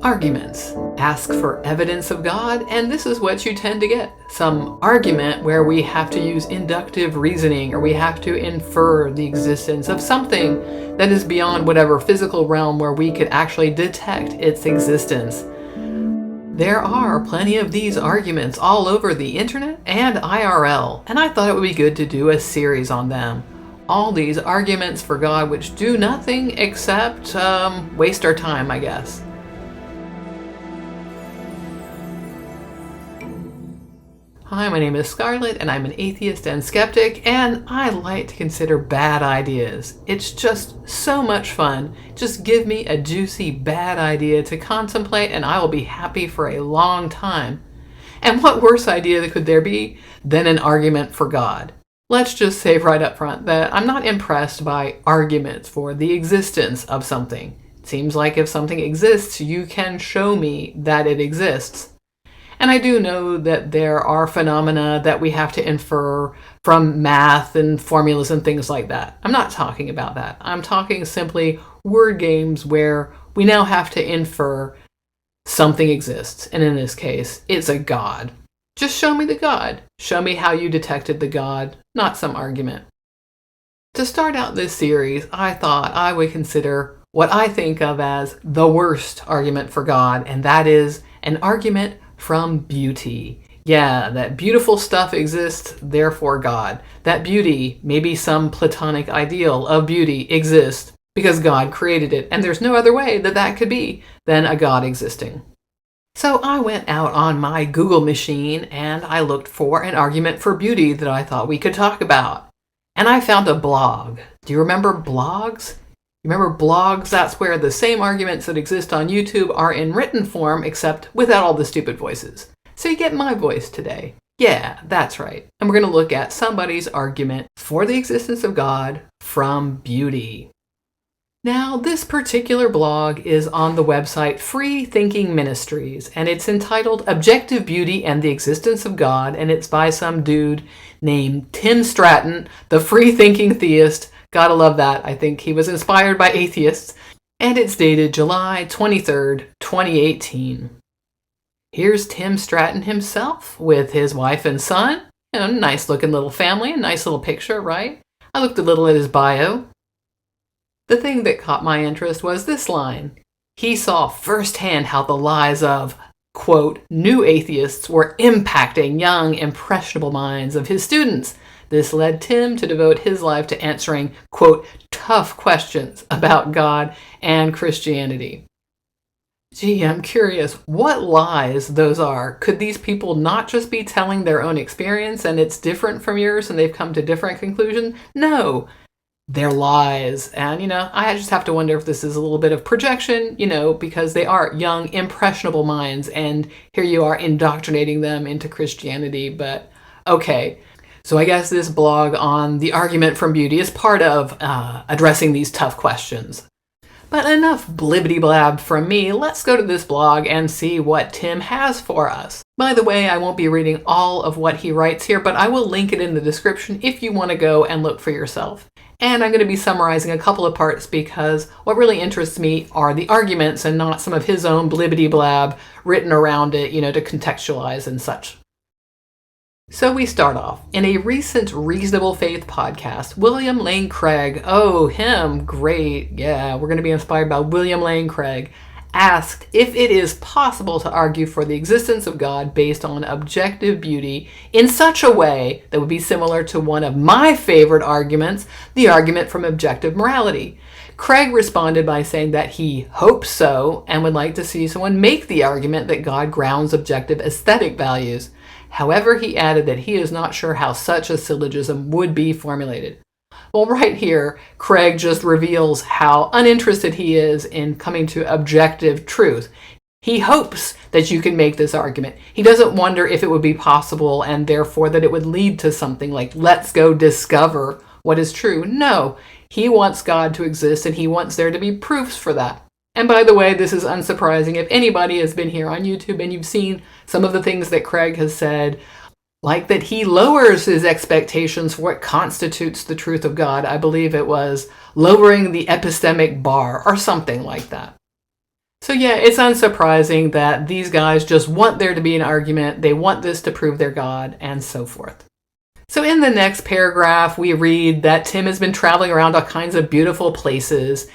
Arguments. Ask for evidence of God, and this is what you tend to get. Some argument where we have to use inductive reasoning, or we have to infer the existence of something that is beyond whatever physical realm where we could actually detect its existence. There are plenty of these arguments all over the internet and IRL, and I thought it would be good to do a series on them. All these arguments for God which do nothing except waste our time, I guess. Hi, my name is Scarlett, and I'm an atheist and skeptic, and I like to consider bad ideas. It's just so much fun. Just give me a juicy bad idea to contemplate, and I will be happy for a long time. And what worse idea could there be than an argument for God? Let's just say right up front that I'm not impressed by arguments for the existence of something. It seems like if something exists, you can show me that it exists. And I do know that there are phenomena that we have to infer from math and formulas and things like that. I'm not talking about that. I'm talking simply word games where we now have to infer something exists. And in this case, it's a God. Just show me the God. Show me how you detected the God, not some argument. To start out this series, I thought I would consider what I think of as the worst argument for God, and that is an argument from beauty. Yeah, that beautiful stuff exists, therefore God. That beauty, maybe some platonic ideal of beauty, exists because God created it, and there's no other way that that could be than a God existing. So I went out on my Google machine and I looked for an argument for beauty that I thought we could talk about. And I found a blog. Do you remember blogs? Remember blogs? That's where the same arguments that exist on YouTube are in written form, except without all the stupid voices. So you get my voice today. Yeah, that's right. And we're going to look at somebody's argument for the existence of God from beauty. Now, this particular blog is on the website Freethinking Ministries, and it's entitled Objective Beauty and the Existence of God, and it's by some dude named Tim Stratton, the free-thinking theist. Gotta love that. I think he was inspired by atheists. And it's dated July 23rd, 2018. Here's Tim Stratton himself with his wife and son. Nice looking little family, a nice little picture, right? I looked a little at his bio. The thing that caught my interest was this line. He saw firsthand how the lies of, quote, new atheists were impacting young, impressionable minds of his students. This led Tim to devote his life to answering, quote, tough questions about God and Christianity. Gee, I'm curious what lies those are. Could these people not just be telling their own experience and it's different from yours and they've come to different conclusions? No, they're lies. And, I just have to wonder if this is a little bit of projection, because they are young, impressionable minds, and here you are indoctrinating them into Christianity. But okay. So I guess this blog on the argument from beauty is part of addressing these tough questions. But enough blibbity-blab from me. Let's go to this blog and see what Tim has for us. By the way, I won't be reading all of what he writes here, but I will link it in the description if you want to go and look for yourself. And I'm going to be summarizing a couple of parts because what really interests me are the arguments and not some of his own blibbity-blab written around it, to contextualize and such. So we start off. In a recent Reasonable Faith podcast, William Lane Craig, oh, him, great, yeah, we're going to be inspired by William Lane Craig, asked if it is possible to argue for the existence of God based on objective beauty in such a way that would be similar to one of my favorite arguments, the argument from objective morality. Craig responded by saying that he hopes so and would like to see someone make the argument that God grounds objective aesthetic values. However, he added that he is not sure how such a syllogism would be formulated. Well, right here, Craig just reveals how uninterested he is in coming to objective truth. He hopes that you can make this argument. He doesn't wonder if it would be possible and therefore that it would lead to something like, let's go discover what is true. No, he wants God to exist and he wants there to be proofs for that. And by the way, this is unsurprising. If anybody has been here on YouTube and you've seen some of the things that Craig has said, like that he lowers his expectations for what constitutes the truth of God. I believe it was lowering the epistemic bar or something like that. So yeah, it's unsurprising that these guys just want there to be an argument, they want this to prove their God, and so forth. So in the next paragraph, we read that Tim has been traveling around all kinds of beautiful places.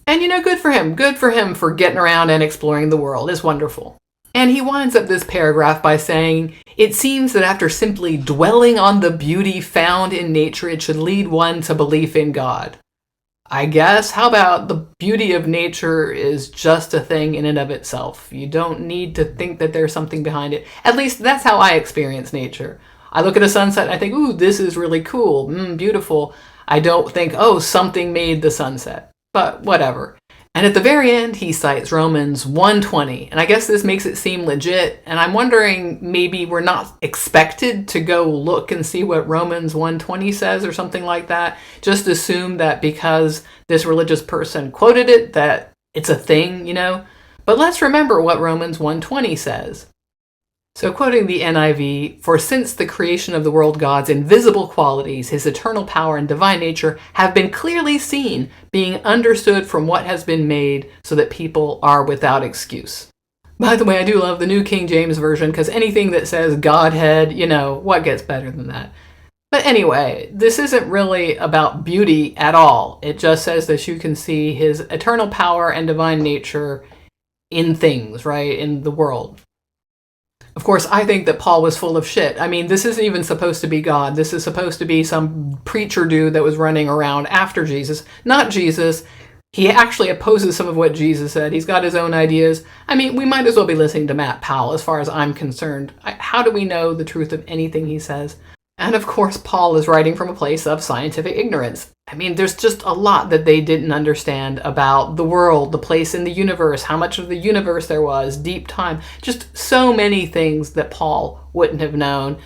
And good for him. Good for him for getting around and exploring the world. It's wonderful. And he winds up this paragraph by saying, "It seems that after simply dwelling on the beauty found in nature, it should lead one to belief in God." I guess, how about the beauty of nature is just a thing in and of itself? You don't need to think that there's something behind it. At least that's how I experience nature. I look at a sunset and I think, ooh, this is really cool, beautiful. I don't think, oh, something made the sunset. But whatever. And at the very end, he cites Romans 1:20. And I guess this makes it seem legit. And I'm wondering, maybe we're not expected to go look and see what Romans 1:20 says or something like that. Just assume that because this religious person quoted it, that it's a thing, But let's remember what Romans 1:20 says. So quoting the NIV, "For since the creation of the world, God's invisible qualities, his eternal power and divine nature, have been clearly seen, being understood from what has been made, so that people are without excuse." By the way, I do love the New King James Version, because anything that says Godhead, what gets better than that? But anyway, this isn't really about beauty at all. It just says that you can see his eternal power and divine nature in things, right? In the world. Of course, I think that Paul was full of shit. I mean, this isn't even supposed to be God. This is supposed to be some preacher dude that was running around after Jesus. Not Jesus. He actually opposes some of what Jesus said. He's got his own ideas. I mean, we might as well be listening to Matt Powell as far as I'm concerned. How do we know the truth of anything he says? And of course, Paul is writing from a place of scientific ignorance. I mean, there's just a lot that they didn't understand about the world, the place in the universe, how much of the universe there was, deep time, just so many things that Paul wouldn't have known.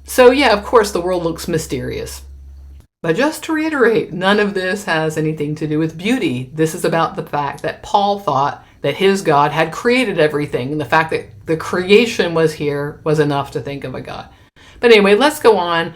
So yeah, of course, the world looks mysterious. But just to reiterate, none of this has anything to do with beauty. This is about the fact that Paul thought that his God had created everything, and the fact that the creation was here was enough to think of a God. But anyway, let's go on.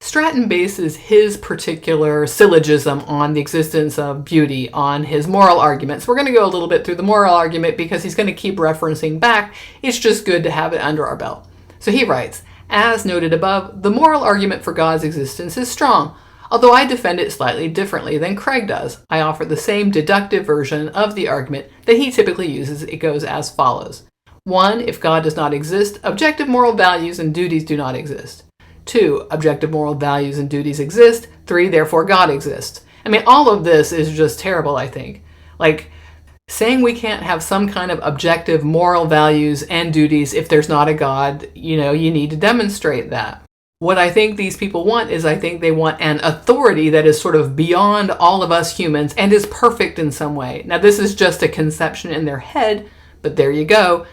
Stratton bases his particular syllogism on the existence of beauty, on his moral arguments. We're going to go a little bit through the moral argument because he's going to keep referencing back. It's just good to have it under our belt. So he writes, "As noted above, the moral argument for God's existence is strong, although I defend it slightly differently than Craig does. I offer the same deductive version of the argument that he typically uses. It goes as follows. 1. If God does not exist, objective moral values and duties do not exist. 2. Objective moral values and duties exist. 3. Therefore God exists." I mean, all of this is just terrible, I think. Like, saying we can't have some kind of objective moral values and duties if there's not a God, you need to demonstrate that. What I think these people want is, I think they want an authority that is sort of beyond all of us humans and is perfect in some way. Now, this is just a conception in their head, but there you go.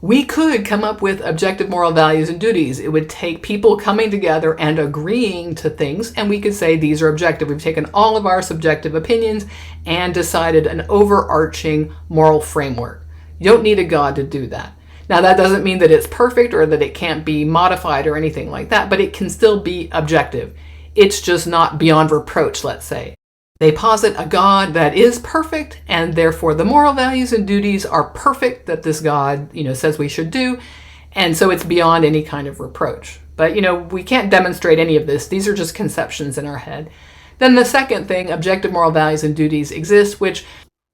We could come up with objective moral values and duties. It would take people coming together and agreeing to things, and we could say these are objective. We've taken all of our subjective opinions and decided an overarching moral framework. You don't need a God to do that. Now, that doesn't mean that it's perfect or that it can't be modified or anything like that, but it can still be objective. It's just not beyond reproach, let's say. They posit a God that is perfect, and therefore the moral values and duties are perfect that this God, says we should do, and so it's beyond any kind of reproach. But, we can't demonstrate any of this. These are just conceptions in our head. Then the second thing, objective moral values and duties exist, which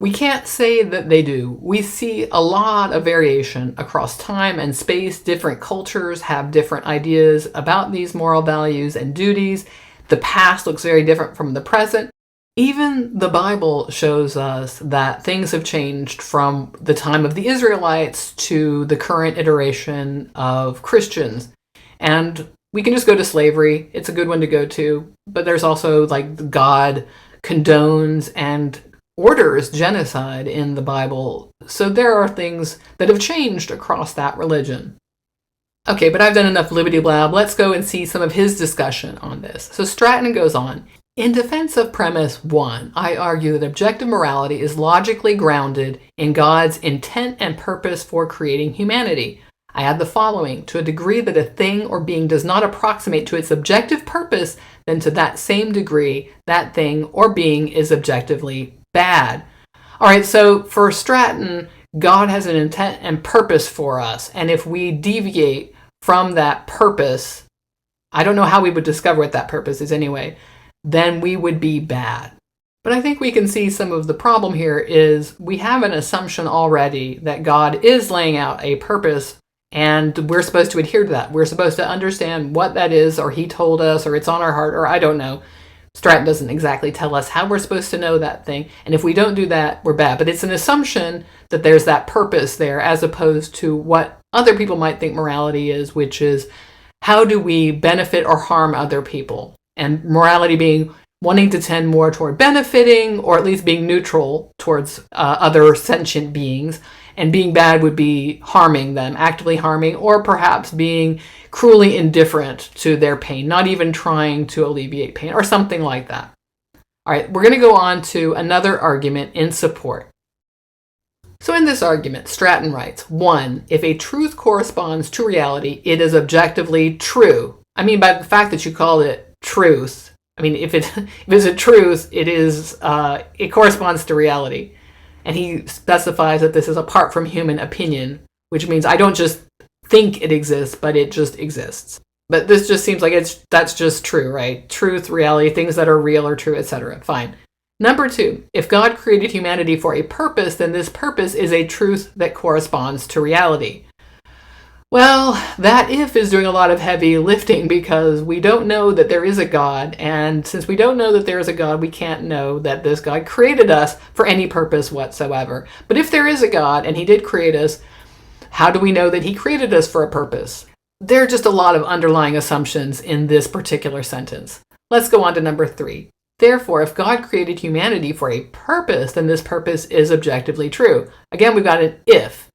we can't say that they do. We see a lot of variation across time and space. Different cultures have different ideas about these moral values and duties. The past looks very different from the present. Even the Bible shows us that things have changed from the time of the Israelites to the current iteration of Christians. And we can just go to slavery. It's a good one to go to. But there's also God condones and orders genocide in the Bible. So there are things that have changed across that religion. Okay, but I've done enough libbity blab. Let's go and see some of his discussion on this. So Stratton goes on. "In defense of premise 1, I argue that objective morality is logically grounded in God's intent and purpose for creating humanity. I add the following: to a degree that a thing or being does not approximate to its objective purpose, then to that same degree, that thing or being is objectively bad. All right, so for Stratton, God has an intent and purpose for us. And if we deviate from that purpose, I don't know how we would discover what that purpose is anyway, then we would be bad. But I think we can see some of the problem here is we have an assumption already that God is laying out a purpose and we're supposed to adhere to that. We're supposed to understand what that is, or he told us, or it's on our heart, or I don't know. Stratton doesn't exactly tell us how we're supposed to know that thing. And if we don't do that, we're bad. But it's an assumption that there's that purpose there as opposed to what other people might think morality is, which is how do we benefit or harm other people? And morality being wanting to tend more toward benefiting or at least being neutral towards other sentient beings. And being bad would be harming them, actively harming, or perhaps being cruelly indifferent to their pain, not even trying to alleviate pain, or something like that. All right, we're going to go on to another argument in support. So in this argument, Stratton writes, 1, if a truth corresponds to reality, it is objectively true. I mean, by the fact that you call it truth, I mean, if it's a truth, it corresponds to reality. And he specifies that this is apart from human opinion, which means I don't just think it exists, but it just exists. But this just seems like that's just true, right? Truth, reality, things that are real or true, etc. Fine. Number 2, if God created humanity for a purpose, then this purpose is a truth that corresponds to reality. Well, that if is doing a lot of heavy lifting because we don't know that there is a God. And since we don't know that there is a God, we can't know that this God created us for any purpose whatsoever. But if there is a God and he did create us, how do we know that he created us for a purpose? There are just a lot of underlying assumptions in this particular sentence. Let's go on to number 3. Therefore, if God created humanity for a purpose, then this purpose is objectively true. Again, we've got an if.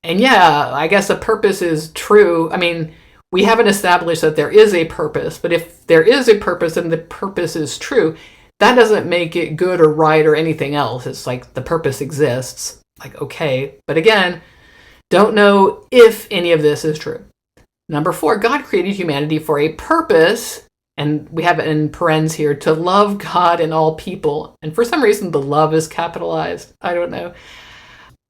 And yeah, I guess a purpose is true. I mean, we haven't established that there is a purpose, but if there is a purpose and the purpose is true, that doesn't make it good or right or anything else. It's like the purpose exists. Like, okay. But again, don't know if any of this is true. Number 4, God created humanity for a purpose. And we have it in parens here, to love God and all people. And for some reason, the love is capitalized. I don't know.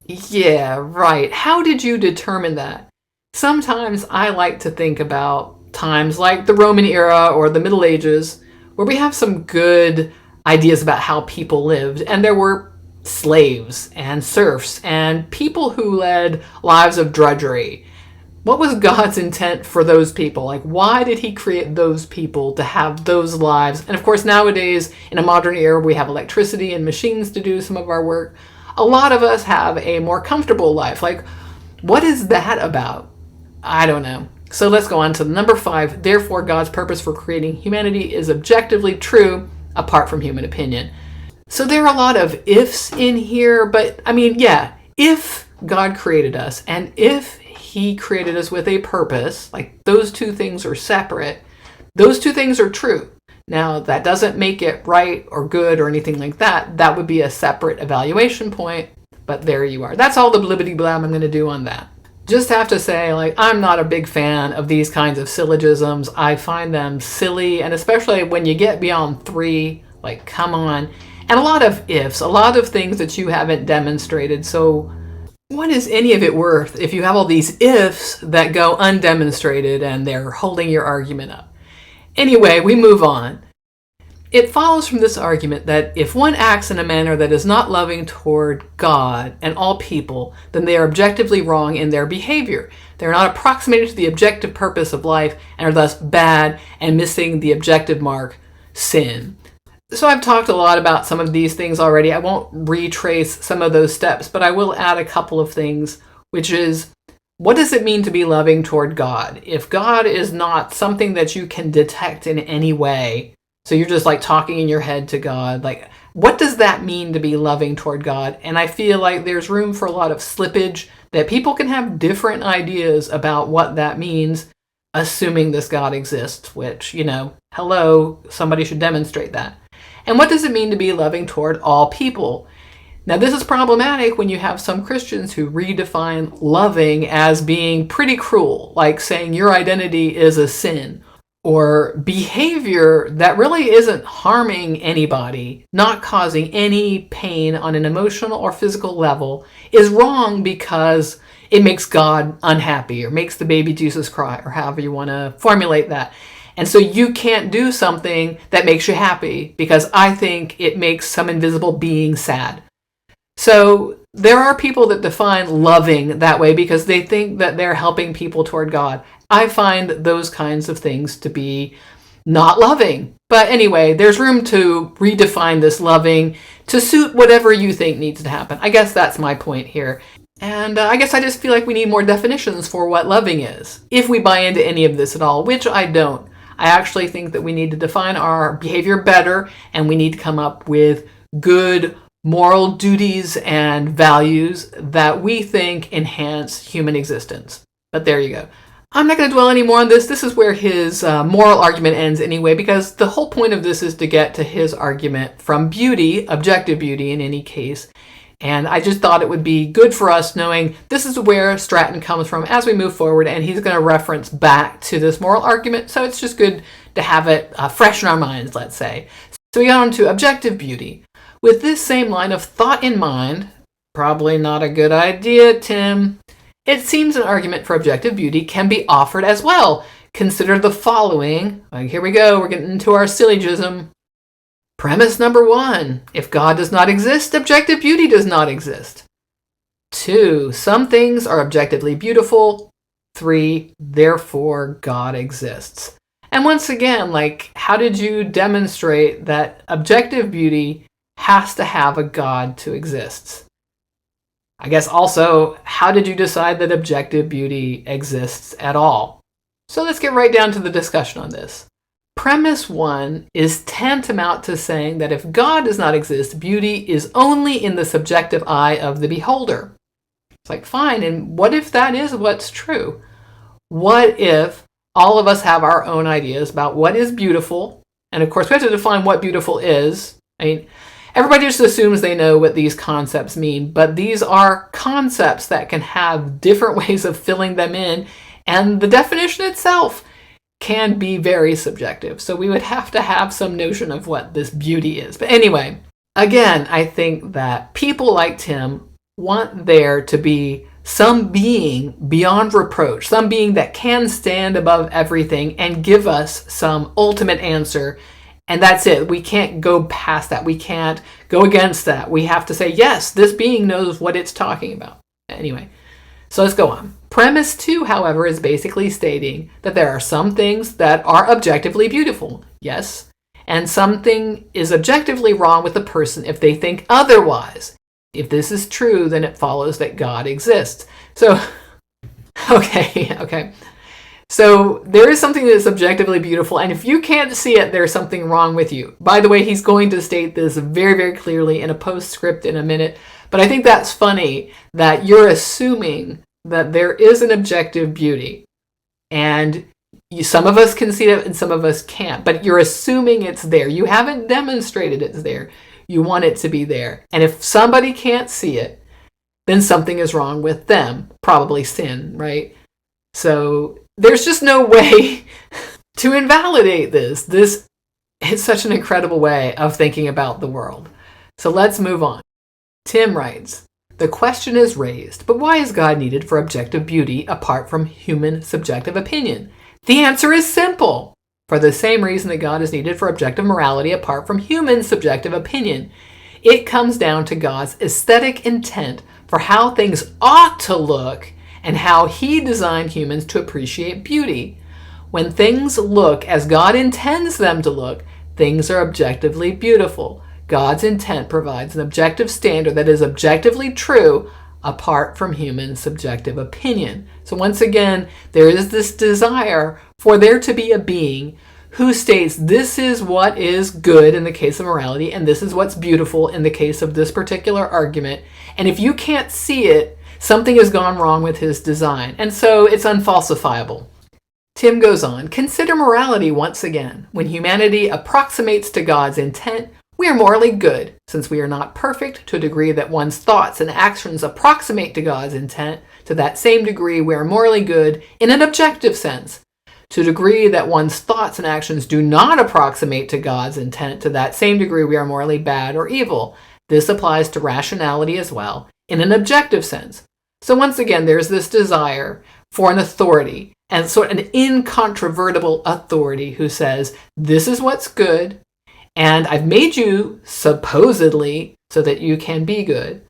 Yeah, right. How did you determine that? Sometimes I like to think about times like the Roman era or the Middle Ages, where we have some good ideas about how people lived. And there were slaves and serfs and people who led lives of drudgery. What was God's intent for those people? Like, why did he create those people to have those lives? And of course, nowadays, in a modern era, we have electricity and machines to do some of our work. A lot of us have a more comfortable life. Like, what is that about? I don't know. So let's go on to number 5. Therefore, God's purpose for creating humanity is objectively true, apart from human opinion. So there are a lot of ifs in here, but I mean, yeah, if God created us and if he created us with a purpose, like those two things are separate, those two things are true. Now, that doesn't make it right or good or anything like that. That would be a separate evaluation point, but there you are. That's all the blibbity blab I'm going to do on that. Just have to say, like, I'm not a big fan of these kinds of syllogisms. I find them silly, and especially when you get beyond 3, like, come on. And a lot of ifs, a lot of things that you haven't demonstrated. So what is any of it worth if you have all these ifs that go undemonstrated and they're holding your argument up? Anyway, we move on. It follows from this argument that if one acts in a manner that is not loving toward God and all people, then they are objectively wrong in their behavior. They are not approximated to the objective purpose of life and are thus bad and missing the objective mark, sin. So I've talked a lot about some of these things already. I won't retrace some of those steps, but I will add a couple of things, which is, what does it mean to be loving toward God? If God is not something that you can detect in any way, so you're just like talking in your head to God, like, what does that mean to be loving toward God? And I feel like there's room for a lot of slippage, that people can have different ideas about what that means, assuming this God exists, which, hello, somebody should demonstrate that. And what does it mean to be loving toward all people? Now, this is problematic when you have some Christians who redefine loving as being pretty cruel, like saying your identity is a sin, or behavior that really isn't harming anybody, not causing any pain on an emotional or physical level, is wrong because it makes God unhappy or makes the baby Jesus cry, or however you want to formulate that. And so you can't do something that makes you happy because I think it makes some invisible being sad. So there are people that define loving that way because they think that they're helping people toward God. I find those kinds of things to be not loving. But anyway, there's room to redefine this loving to suit whatever you think needs to happen. I guess that's my point here. And I guess I just feel like we need more definitions for what loving is, if we buy into any of this at all, which I don't. I actually think that we need to define our behavior better, and we need to come up with good moral duties and values that we think enhance human existence. But there you go. I'm not going to dwell any more on this. This is where his moral argument ends anyway, because the whole point of this is to get to his argument from beauty, objective beauty in any case. And I just thought it would be good for us knowing this is where Stratton comes from as we move forward, and he's going to reference back to this moral argument. So it's just good to have it fresh in our minds, let's say. So we got on to objective beauty. With this same line of thought in mind, probably not a good idea, Tim, it seems an argument for objective beauty can be offered as well. Consider the following. Here we go. We're getting into our syllogism. Premise number 1. If God does not exist, objective beauty does not exist. 2. Some things are objectively beautiful. 3. Therefore, God exists. And once again, how did you demonstrate that objective beauty has to have a God to exist? I guess also, how did you decide that objective beauty exists at all? So let's get right down to the discussion on this. Premise 1 is tantamount to saying that if God does not exist, beauty is only in the subjective eye of the beholder. It's fine, and what if that is what's true? What if all of us have our own ideas about what is beautiful? And of course, we have to define what beautiful is. Everybody just assumes they know what these concepts mean, but these are concepts that can have different ways of filling them in, and the definition itself can be very subjective. So we would have to have some notion of what this beauty is. But anyway, again, I think that people like Tim want there to be some being beyond reproach, some being that can stand above everything and give us some ultimate answer. And that's it. We can't go past that. We can't go against that. We have to say, yes, this being knows what it's talking about. Anyway, so let's go on. Premise 2, however, is basically stating that there are some things that are objectively beautiful, yes, and something is objectively wrong with the person if they think otherwise. If this is true, then it follows that God exists. So, okay. So there is something that is objectively beautiful, and if you can't see it, there's something wrong with you. By the way, he's going to state this very, very clearly in a postscript in a minute, but I think that's funny that you're assuming that there is an objective beauty, and some of us can see it and some of us can't, but you're assuming it's there. You haven't demonstrated it's there. You want it to be there. And if somebody can't see it, then something is wrong with them, probably sin, right? So there's just no way to invalidate this. This is such an incredible way of thinking about the world. So let's move on. Tim writes, the question is raised, but why is God needed for objective beauty apart from human subjective opinion? The answer is simple. For the same reason that God is needed for objective morality apart from human subjective opinion. It comes down to God's aesthetic intent for how things ought to look and how he designed humans to appreciate beauty. When things look as God intends them to look, things are objectively beautiful. God's intent provides an objective standard that is objectively true apart from human subjective opinion. So once again, there is this desire for there to be a being who states this is what is good in the case of morality and this is what's beautiful in the case of this particular argument. And if you can't see it, something has gone wrong with his design. And so it's unfalsifiable. Tim goes on, consider morality once again. When humanity approximates to God's intent, we are morally good, since we are not perfect to a degree that one's thoughts and actions approximate to God's intent. To that same degree, we are morally good in an objective sense. To a degree that one's thoughts and actions do not approximate to God's intent, to that same degree we are morally bad or evil. This applies to rationality as well, in an objective sense. So once again, there's this desire for an authority, and sort of an incontrovertible authority who says, this is what's good, and I've made you supposedly so that you can be good,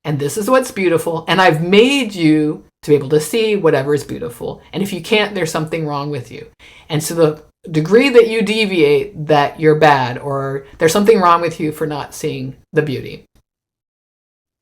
and this is what's beautiful, and I've made you to be able to see whatever is beautiful, and if you can't, there's something wrong with you. And to the degree that you deviate, that you're bad, or there's something wrong with you for not seeing the beauty.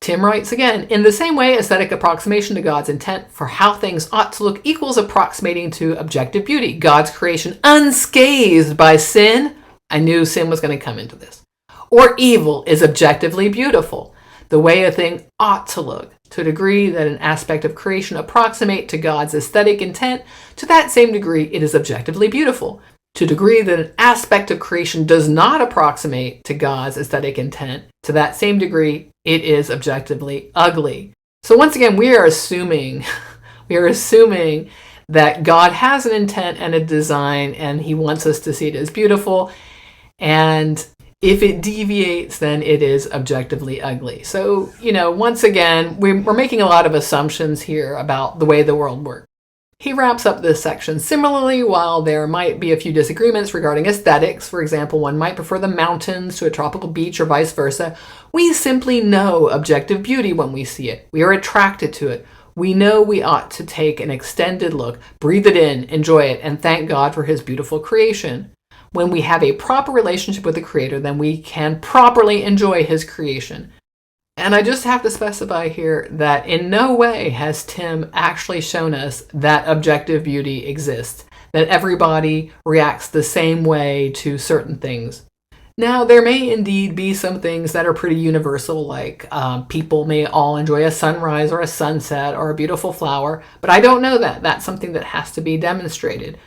Tim writes again, in the same way, aesthetic approximation to God's intent for how things ought to look equals approximating to objective beauty. God's creation unscathed by sin, I knew sin was going to come into this, or evil is objectively beautiful. The way a thing ought to look, to a degree that an aspect of creation approximate to God's aesthetic intent, to that same degree it is objectively beautiful. To a degree that an aspect of creation does not approximate to God's aesthetic intent, to that same degree it is objectively ugly. So once again, we are assuming that God has an intent and a design, and he wants us to see it as beautiful. And if it deviates, then it is objectively ugly. So, once again, we're making a lot of assumptions here about the way the world works. He wraps up this section. Similarly, while there might be a few disagreements regarding aesthetics, for example, one might prefer the mountains to a tropical beach or vice versa, we simply know objective beauty when we see it. We are attracted to it. We know we ought to take an extended look, breathe it in, enjoy it, and thank God for his beautiful creation. When we have a proper relationship with the Creator, then we can properly enjoy his creation. And I just have to specify here that in no way has Tim actually shown us that objective beauty exists, that everybody reacts the same way to certain things. Now, there may indeed be some things that are pretty universal, like people may all enjoy a sunrise or a sunset or a beautiful flower, but I don't know that. That's something that has to be demonstrated.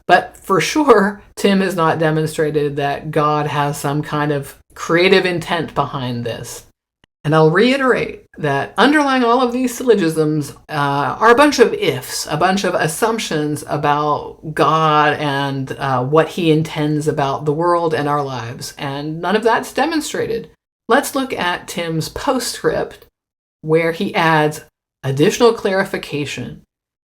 But for sure, Tim has not demonstrated that God has some kind of creative intent behind this. And I'll reiterate that underlying all of these syllogisms are a bunch of ifs, a bunch of assumptions about God and what he intends about the world and our lives. And none of that's demonstrated. Let's look at Tim's postscript, where he adds additional clarification.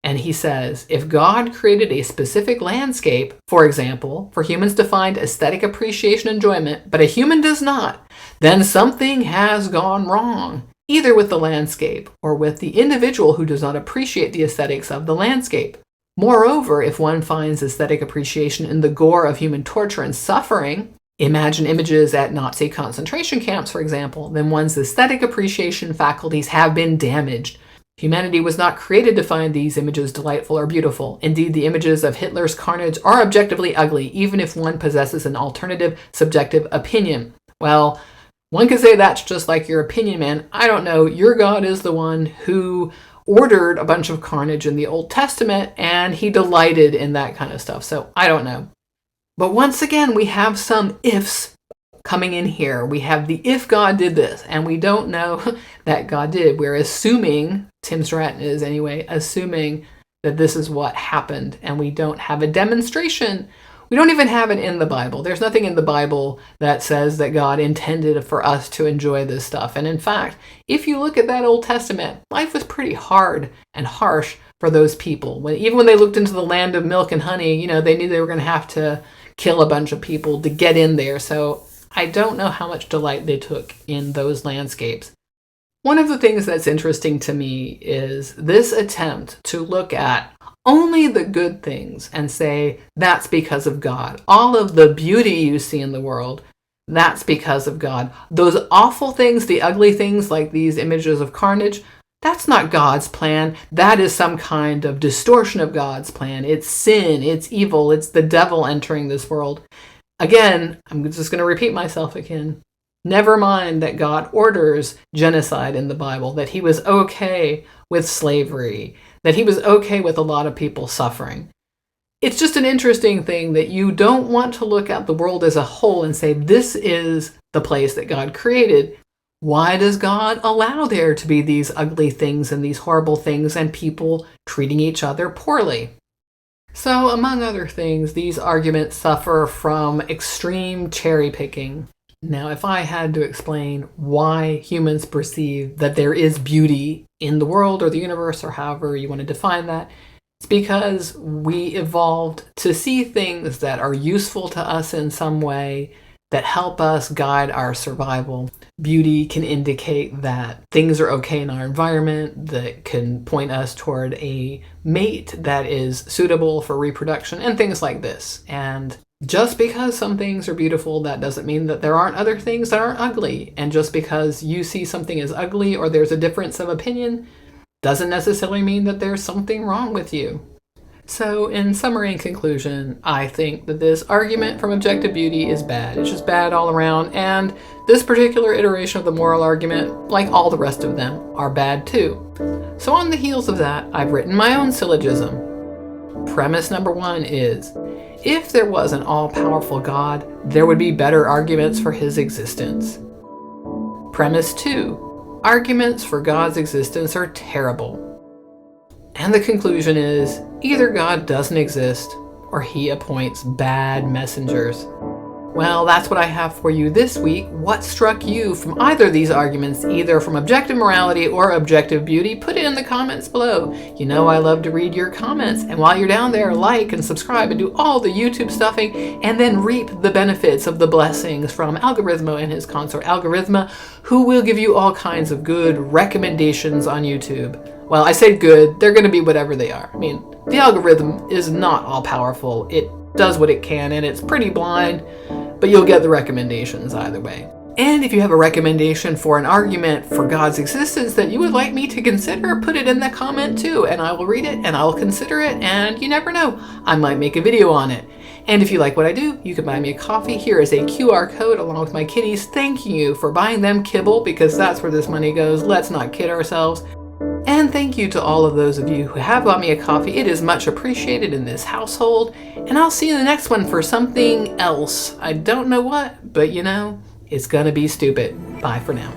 And he says, if God created a specific landscape, for example, for humans to find aesthetic appreciation and enjoyment, but a human does not, then something has gone wrong, either with the landscape or with the individual who does not appreciate the aesthetics of the landscape. Moreover, if one finds aesthetic appreciation in the gore of human torture and suffering, imagine images at Nazi concentration camps, for example, then one's aesthetic appreciation faculties have been damaged. Humanity was not created to find these images delightful or beautiful. Indeed, the images of Hitler's carnage are objectively ugly, even if one possesses an alternative subjective opinion. Well, one could say that's just like your opinion, man. I don't know. Your God is the one who ordered a bunch of carnage in the Old Testament, and he delighted in that kind of stuff. So I don't know. But once again, we have some ifs coming in here. We have the if God did this, and we don't know that God did. We're assuming, Tim Stratton is anyway, assuming that this is what happened, and we don't have a demonstration. We don't even have it in the Bible. There's nothing in the Bible that says that God intended for us to enjoy this stuff. And in fact, if you look at that Old Testament, life was pretty hard and harsh for those people. Even when they looked into the land of milk and honey, they knew they were going to have to kill a bunch of people to get in there. So I don't know how much delight they took in those landscapes. One of the things that's interesting to me is this attempt to look at only the good things and say, that's because of God. All of the beauty you see in the world, that's because of God. Those awful things, the ugly things like these images of carnage, that's not God's plan. That is some kind of distortion of God's plan. It's sin, it's evil, it's the devil entering this world. Again, I'm just going to repeat myself again. Never mind that God orders genocide in the Bible, that he was okay with slavery, that he was okay with a lot of people suffering. It's just an interesting thing that you don't want to look at the world as a whole and say, this is the place that God created. Why does God allow there to be these ugly things and these horrible things and people treating each other poorly? So, among other things, these arguments suffer from extreme cherry picking. Now, if I had to explain why humans perceive that there is beauty in the world or the universe, or however you want to define that, it's because we evolved to see things that are useful to us in some way, that help us guide our survival. Beauty can indicate that things are okay in our environment, that can point us toward a mate that is suitable for reproduction, and things like this. And just because some things are beautiful, that doesn't mean that there aren't other things that aren't ugly. And just because you see something as ugly or there's a difference of opinion, doesn't necessarily mean that there's something wrong with you. So, in summary and conclusion, I think that this argument from objective beauty is bad. It's just bad all around, and this particular iteration of the moral argument, like all the rest of them, are bad too. So on the heels of that, I've written my own syllogism. Premise number 1 is, if there was an all-powerful God, there would be better arguments for his existence. Premise 2, arguments for God's existence are terrible. And the conclusion is, either God doesn't exist, or he appoints bad messengers. Well, that's what I have for you this week. What struck you from either of these arguments, either from objective morality or objective beauty? Put it in the comments below. You know I love to read your comments. And while you're down there, like and subscribe and do all the YouTube stuffing, and then reap the benefits of the blessings from Algorithmo and his consort Algorithma, who will give you all kinds of good recommendations on YouTube. Well, I say good, they're going to be whatever they are. I mean, the algorithm is not all-powerful. It does what it can, and it's pretty blind, but you'll get the recommendations either way. And if you have a recommendation for an argument for God's existence that you would like me to consider, put it in the comment too, and I will read it, and I'll consider it, and you never know, I might make a video on it. And if you like what I do, you can buy me a coffee. Here is a QR code along with my kitties, thanking you for buying them kibble, because that's where this money goes. Let's not kid ourselves. And thank you to all of those of you who have bought me a coffee. It is much appreciated in this household. And I'll see you in the next one for something else. I don't know what, but you know, it's gonna be stupid. Bye for now.